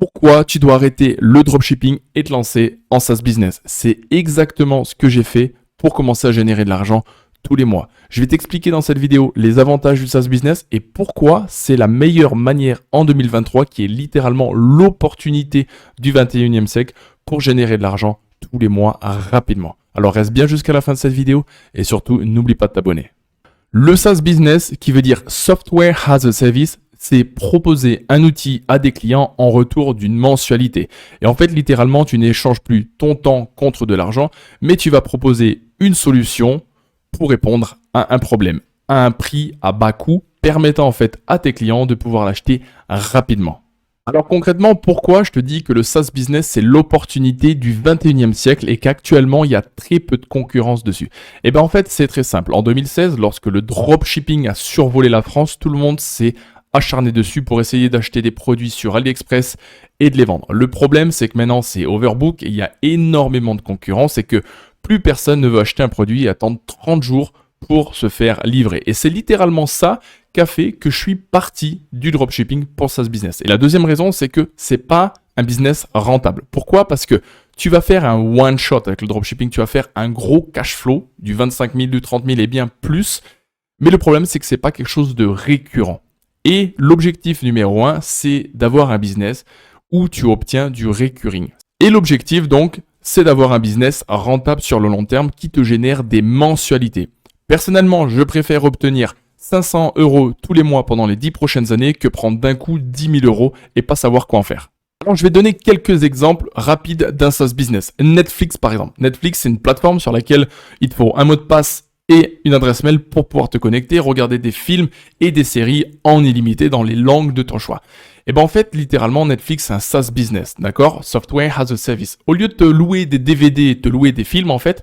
Pourquoi tu dois arrêter le dropshipping et te lancer en SaaS business? C'est exactement ce que j'ai fait pour commencer à générer de l'argent tous les mois. Je vais t'expliquer dans cette vidéo les avantages du SaaS business et pourquoi c'est la meilleure manière en 2023 qui est littéralement l'opportunité du 21e siècle pour générer de l'argent tous les mois rapidement. Alors reste bien jusqu'à la fin de cette vidéo et surtout n'oublie pas de t'abonner. Le SaaS business, qui veut dire Software as a Service, c'est proposer un outil à des clients en retour d'une mensualité. Et en fait, littéralement, tu n'échanges plus ton temps contre de l'argent, mais tu vas proposer une solution pour répondre à un problème, à un prix à bas coût, permettant en fait à tes clients de pouvoir l'acheter rapidement. Alors concrètement, pourquoi je te dis que le SaaS business, c'est l'opportunité du 21e siècle et qu'actuellement, il y a très peu de concurrence dessus? Eh bien en fait, c'est très simple. En 2016, lorsque le dropshipping a survolé la France, tout le monde s'est acharné dessus pour essayer d'acheter des produits sur AliExpress et de les vendre. Le problème, c'est que maintenant, c'est overbook et il y a énormément de concurrence et que plus personne ne veut acheter un produit et attendre 30 jours pour se faire livrer. Et c'est littéralement ça qu'a fait que je suis parti du dropshipping pour SaaS business. Et la deuxième raison, c'est que c'est pas un business rentable. Pourquoi? Parce que tu vas faire un one shot avec le dropshipping, tu vas faire un gros cash flow du 25 000, du 30 000 et bien plus. Mais le problème, c'est que c'est pas quelque chose de récurrent. Et l'objectif numéro 1, c'est d'avoir un business où tu obtiens du recurring. Et l'objectif donc, c'est d'avoir un business rentable sur le long terme qui te génère des mensualités. Personnellement, je préfère obtenir 500 € tous les mois pendant les 10 prochaines années que prendre d'un coup 10 000 € et pas savoir quoi en faire. Alors, je vais donner quelques exemples rapides d'un SaaS business. Netflix par exemple. Netflix, c'est une plateforme sur laquelle il te faut un mot de passe et une adresse mail pour pouvoir te connecter, regarder des films et des séries en illimité dans les langues de ton choix. Et ben en fait, littéralement, Netflix, c'est un SaaS business, d'accord? Software as a Service. Au lieu de te louer des DVD et te louer des films, en fait,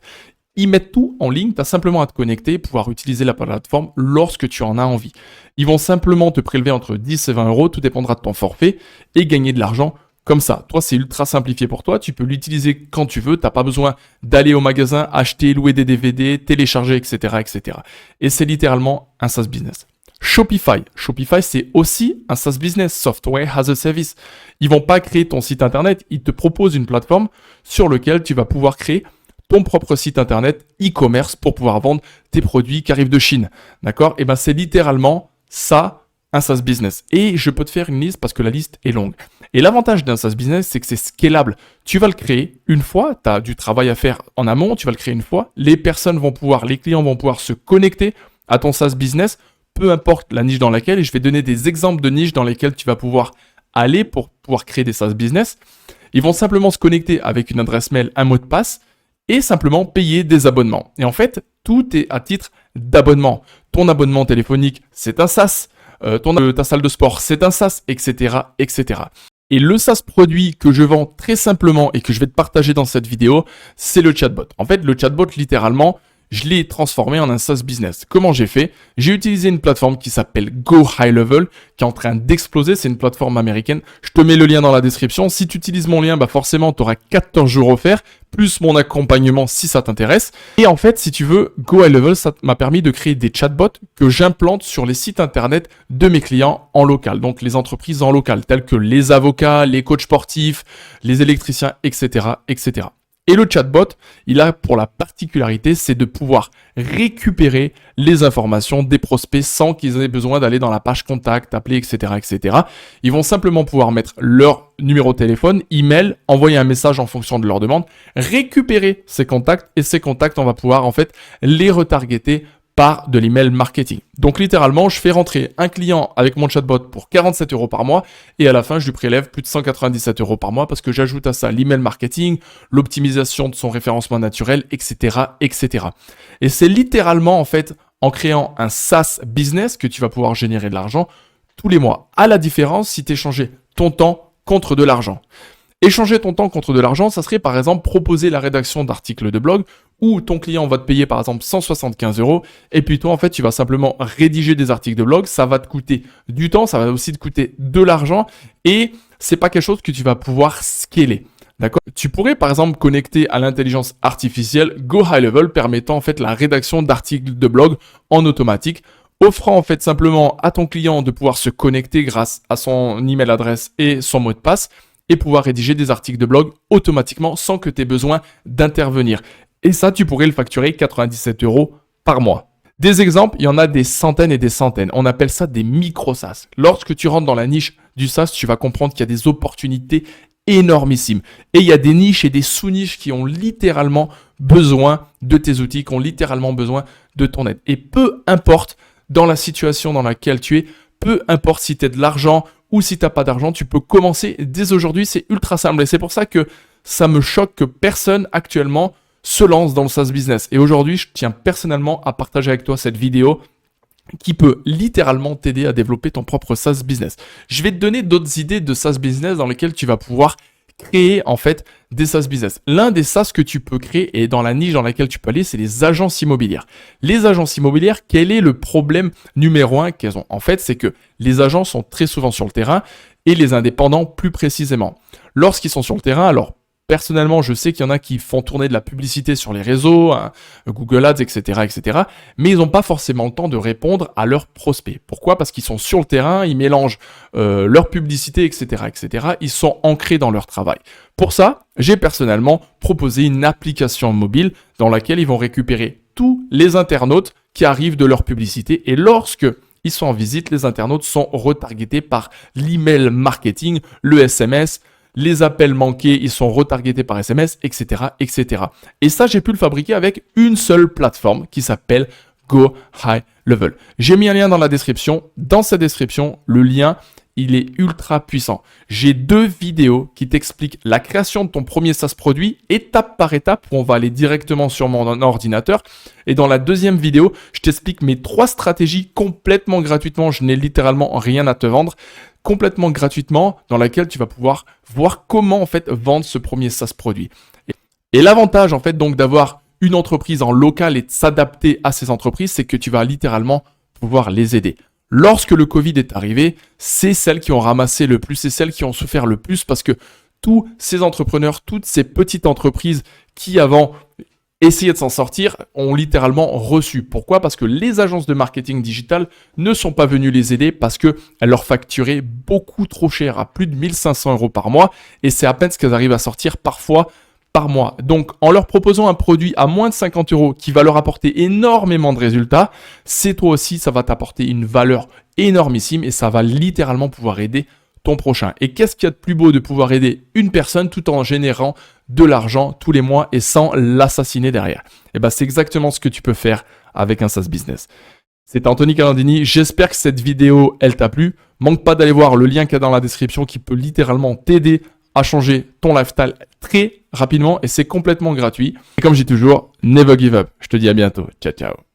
ils mettent tout en ligne, tu as simplement à te connecter et pouvoir utiliser la plateforme lorsque tu en as envie. Ils vont simplement te prélever entre 10 et 20 €, tout dépendra de ton forfait, et gagner de l'argent comme ça. Toi, c'est ultra simplifié pour toi, tu peux l'utiliser quand tu veux, tu n'as pas besoin d'aller au magasin, acheter, louer des DVD, télécharger, etc. etc. Et c'est littéralement un SaaS business. Shopify. Shopify, c'est aussi un SaaS business, Software as a Service. Ils vont pas créer ton site internet, ils te proposent une plateforme sur laquelle tu vas pouvoir créer ton propre site internet e-commerce pour pouvoir vendre tes produits qui arrivent de Chine. D'accord? Et ben c'est littéralement ça, un SaaS business. Et je peux te faire une liste parce que la liste est longue. Et l'avantage d'un SaaS business, c'est que c'est scalable. Tu vas le créer une fois, tu as du travail à faire en amont, tu vas le créer une fois. Les clients vont pouvoir se connecter à ton SaaS business, peu importe la niche dans laquelle. Et je vais donner des exemples de niches dans lesquelles tu vas pouvoir aller pour pouvoir créer des SaaS business. Ils vont simplement se connecter avec une adresse mail, un mot de passe et simplement payer des abonnements. Et en fait, tout est à titre d'abonnement. Ton abonnement téléphonique, c'est un SaaS. Ta salle de sport, c'est un SaaS, etc., etc. Et le SaaS produit que je vends très simplement et que je vais te partager dans cette vidéo, c'est le chatbot. En fait, le chatbot, littéralement, je l'ai transformé en un SaaS business. Comment j'ai fait? J'ai utilisé une plateforme qui s'appelle Go High Level, qui est en train d'exploser. C'est une plateforme américaine. Je te mets le lien dans la description. Si tu utilises mon lien, forcément, tu auras 14 jours offerts, plus mon accompagnement si ça t'intéresse. Et en fait, si tu veux, Go High Level, ça m'a permis de créer des chatbots que j'implante sur les sites internet de mes clients en local. Donc, les entreprises en local, telles que les avocats, les coachs sportifs, les électriciens, etc., etc. Et le chatbot, il a pour la particularité, c'est de pouvoir récupérer les informations des prospects sans qu'ils aient besoin d'aller dans la page contact, appeler, etc., etc. Ils vont simplement pouvoir mettre leur numéro de téléphone, email, envoyer un message en fonction de leur demande, récupérer ces contacts et ces contacts, on va pouvoir en fait les retargeter par de l'email marketing. Donc littéralement, je fais rentrer un client avec mon chatbot pour 47 € par mois et à la fin, je lui prélève plus de 197 € par mois parce que j'ajoute à ça l'email marketing, l'optimisation de son référencement naturel, etc., etc. Et c'est littéralement en fait en créant un SaaS business que tu vas pouvoir générer de l'argent tous les mois. À la différence si tu échangeais ton temps contre de l'argent. Échanger ton temps contre de l'argent, ça serait par exemple proposer la rédaction d'articles de blog où ton client va te payer par exemple 175 € et puis toi en fait tu vas simplement rédiger des articles de blog, ça va te coûter du temps, ça va aussi te coûter de l'argent et c'est pas quelque chose que tu vas pouvoir scaler. D'accord? Tu pourrais par exemple connecter à l'intelligence artificielle Go High Level permettant en fait la rédaction d'articles de blog en automatique, offrant en fait simplement à ton client de pouvoir se connecter grâce à son email adresse et son mot de passe et pouvoir rédiger des articles de blog automatiquement sans que tu aies besoin d'intervenir. Et ça, tu pourrais le facturer 97 € par mois. Des exemples, il y en a des centaines et des centaines. On appelle ça des micro-SaaS. Lorsque tu rentres dans la niche du SaaS, tu vas comprendre qu'il y a des opportunités énormissimes. Et il y a des niches et des sous-niches qui ont littéralement besoin de tes outils, qui ont littéralement besoin de ton aide. Et peu importe dans la situation dans laquelle tu es, peu importe si tu as de l'argent ou si tu n'as pas d'argent, tu peux commencer dès aujourd'hui. C'est ultra simple. Et c'est pour ça que ça me choque que personne actuellement se lance dans le SaaS business. Et aujourd'hui, je tiens personnellement à partager avec toi cette vidéo qui peut littéralement t'aider à développer ton propre SaaS business. Je vais te donner d'autres idées de SaaS business dans lesquelles tu vas pouvoir créer en fait des SaaS business. L'un des SaaS que tu peux créer et dans la niche dans laquelle tu peux aller, c'est les agences immobilières. Les agences immobilières, quel est le problème numéro 1 qu'elles ont? En fait, c'est que les agents sont très souvent sur le terrain et les indépendants plus précisément. Lorsqu'ils sont sur le terrain, alors personnellement, je sais qu'il y en a qui font tourner de la publicité sur les réseaux, hein, Google Ads, etc., mais ils n'ont pas forcément le temps de répondre à leurs prospects. Pourquoi? Parce qu'ils sont sur le terrain, ils mélangent leur publicité, etc. Ils sont ancrés dans leur travail. Pour ça, j'ai personnellement proposé une application mobile dans laquelle ils vont récupérer tous les internautes qui arrivent de leur publicité et lorsque ils sont en visite, les internautes sont retargetés par l'email marketing, le SMS, les appels manqués, ils sont retargetés par SMS, etc. Et ça, j'ai pu le fabriquer avec une seule plateforme qui s'appelle Go High Level. J'ai mis un lien dans la description. Dans cette description, le lien, il est ultra puissant. J'ai 2 vidéos qui t'expliquent la création de ton premier SaaS produit, étape par étape, où on va aller directement sur mon ordinateur. Et dans la deuxième vidéo, je t'explique mes 3 stratégies complètement gratuitement. Je n'ai littéralement rien à te vendre. Complètement gratuitement, dans laquelle tu vas pouvoir voir comment en fait vendre ce premier SaaS produit. Et l'avantage en fait donc d'avoir une entreprise en local et de s'adapter à ces entreprises, c'est que tu vas littéralement pouvoir les aider. Lorsque le Covid est arrivé, c'est celles qui ont ramassé le plus, c'est celles qui ont souffert le plus parce que tous ces entrepreneurs, toutes ces petites entreprises qui avant essayer de s'en sortir, ont littéralement reçu. Pourquoi? Parce que les agences de marketing digital ne sont pas venues les aider parce qu'elles leur facturaient beaucoup trop cher, à plus de 1500 € par mois, et c'est à peine ce qu'elles arrivent à sortir parfois par mois. Donc, en leur proposant un produit à moins de 50 € qui va leur apporter énormément de résultats, c'est toi aussi, ça va t'apporter une valeur énormissime et ça va littéralement pouvoir aider ton prochain. Et qu'est-ce qu'il y a de plus beau de pouvoir aider une personne tout en générant de l'argent tous les mois et sans l'assassiner derrière? Et ben, c'est exactement ce que tu peux faire avec un SaaS business. C'est Anthony Calandini. J'espère que cette vidéo, elle t'a plu. Manque pas d'aller voir le lien qu'il y a dans la description qui peut littéralement t'aider à changer ton lifestyle très rapidement et c'est complètement gratuit. Et comme je dis toujours, never give up. Je te dis à bientôt. Ciao, ciao.